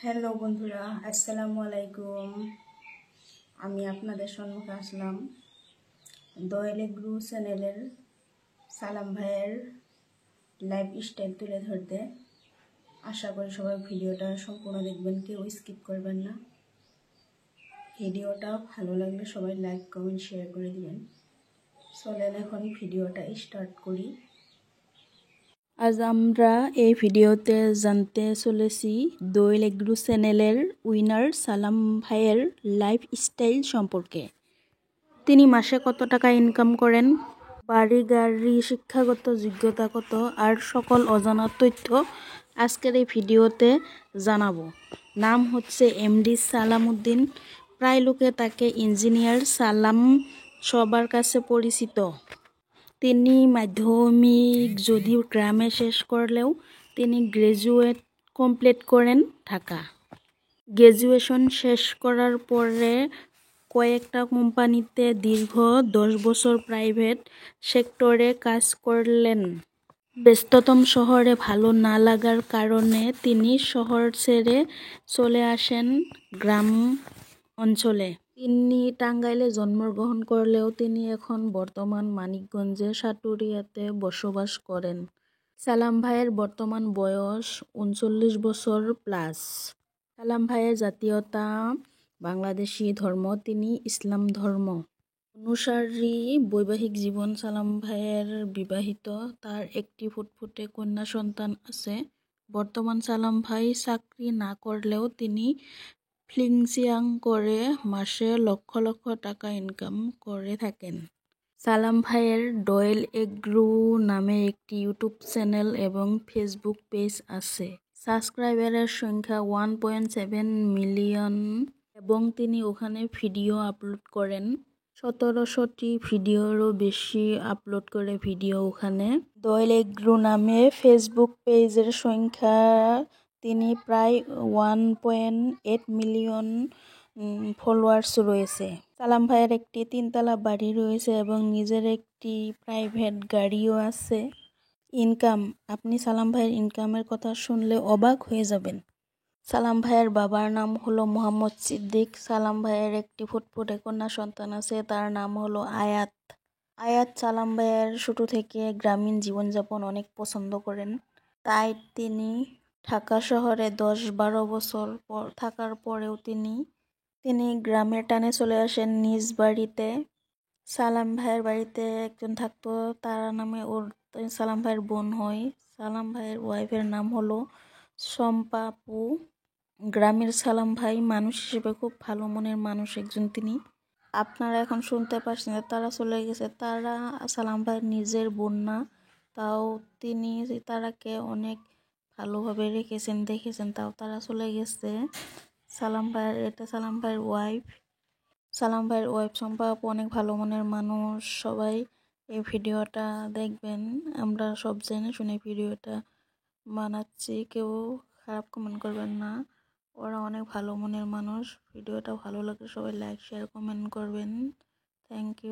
Hello বন্ধুরা, আসসালামু আলাইকুম। আমি আপনাদের সম্মুখে আসলাম দোয়েলে গ্রু চ্যানেলের সালাম ভাইয়ের লাইফ স্টাইল তুলে ধরতে। আশা করি সবাই ভিডিওটা সম্পূর্ণ দেখবেন, কেউ স্কিপ করবেন না। ভিডিওটা ভালো লাগলে সবাই লাইক কমেন্ট শেয়ার করে দিবেন। চলেন এখন ভিডিওটা স্টার্ট করি। আজ আমরা এই ভিডিওতে জানতে চলেছি দোয়েল এগ্রো চ্যানেলের উইনার সালাম ভাইয়ের লাইফ স্টাইল সম্পর্কে। তিনি মাসে কত টাকা ইনকাম করেন, বাড়ি গাড়ি, শিক্ষাগত যোগ্যতা কত, আর সকল অজানা তথ্য আজকের এই ভিডিওতে জানাবো। নাম হচ্ছে এমডি সালাম উদ্দিন। প্রায় লোকে তাকে ইঞ্জিনিয়ার সালাম সবার কাছে পরিচিত। তিনি মাধ্যমিক যদিও গ্রামে শেষ করলেও তিনি গ্রাজুয়েট কমপ্লিট করেন ঢাকা। গ্রাজুয়েশন শেষ করার পরে কয়েকটা কোম্পানিতে দীর্ঘ 10 বছর প্রাইভেট সেক্টরে কাজ করলেন। ব্যস্ততম শহরে ভালো না লাগার কারণে তিনি শহর ছেড়ে চলে আসেন গ্রাম অঞ্চলে। তিনি টাঙ্গাইলে জন্মগ্রহণ করলেও তিনি এখন বর্তমান মানিকগঞ্জে সাটুরিয়াতে বসবাস করেন। সালাম ভাইয়ের বর্তমান বয়স 39 বছর প্লাস। সালাম ভাইয়ের জাতীয়তা বাংলাদেশি, ধর্ম তিনি ইসলাম ধর্ম অনুসারী। বৈবাহিক জীবন সালাম ভাইয়ের বিবাহিত, তার একটি ফুটফুটে কন্যা সন্তান আছে। বর্তমান সালাম ভাই চাকরি না করলেও তিনি ফ্রিল্যান্সিং করে মাসে লক্ষ লক্ষ টাকা ইনকাম করে থাকেন। সালাম ভাইয়ের দোয়েল এগ্রো নামে একটি ইউটিউব চ্যানেল এবং ফেসবুক পেজ আছে। সাবস্ক্রাইবারের সংখ্যা 1.7 মিলিয়ন এবং তিনি ওখানে ভিডিও আপলোড করেন। 1700টি ভিডিওরও বেশি আপলোড করে ভিডিও ওখানে। দোয়েল এগ্রো নামে ফেসবুক পেজের সংখ্যা তিনি প্রায় 1.8 মিলিয়ন ফলোয়ার্স রয়েছে। সালাম ভাইয়ের একটি 3তলা বাড়ি রয়েছে এবং নিজের একটি প্রাইভেট গাড়িও আছে। ইনকাম, আপনি সালাম ভাইয়ের ইনকামের কথা শুনলে অবাক হয়ে যাবেন। সালাম ভাইয়ের বাবার নাম হলো মোহাম্মদ সিদ্দিক। সালাম ভাইয়ের একটি ফুটফুটে কন্যা সন্তান আছে, তার নাম হলো আয়াত। সালাম ভাইয়ের ছোট থেকে গ্রামীণ জীবনযাপন অনেক পছন্দ করেন, তাই তিনি ঢাকা শহরে 10-12 বছর থাকার পরেও তিনি গ্রামের টানে চলে আসেন নিজ বাড়িতে। সালাম ভাইয়ের বাড়িতে একজন থাকতো, তার নামে সালাম ভাইয়ের বোন হয়। সালাম ভাইয়ের ওয়াইফের নাম হলো শম্পা আপু। গ্রামের সালাম ভাই মানুষ হিসেবে খুব ভালো মনের মানুষ একজন তিনি। আপনারা এখন শুনতে পাচ্ছেন যে তারা চলে গেছে, তারা সালাম ভাইয়ের নিজের বোন না, তাও তিনি তারাকে অনেক ভালোভাবে রেখেছেন, দেখেছেন, তাও তারা চলে গেছে। সালাম ভাইয়ের ওয়াইফ। সালাম ভাইয়ের ওয়াইফ শম্পা আপু অনেক ভালো মনের মানুষ। সবাই এই ভিডিওটা দেখবেন, আমরা সব জেনে শুনে ভিডিওটা বানাচ্ছি, কেউ খারাপ কমেন্ট করবেন না। ওরা অনেক ভালো মনের মানুষ। ভিডিওটা ভালো লাগলে সবাই লাইক শেয়ার কমেন্ট করবেন। Thank you.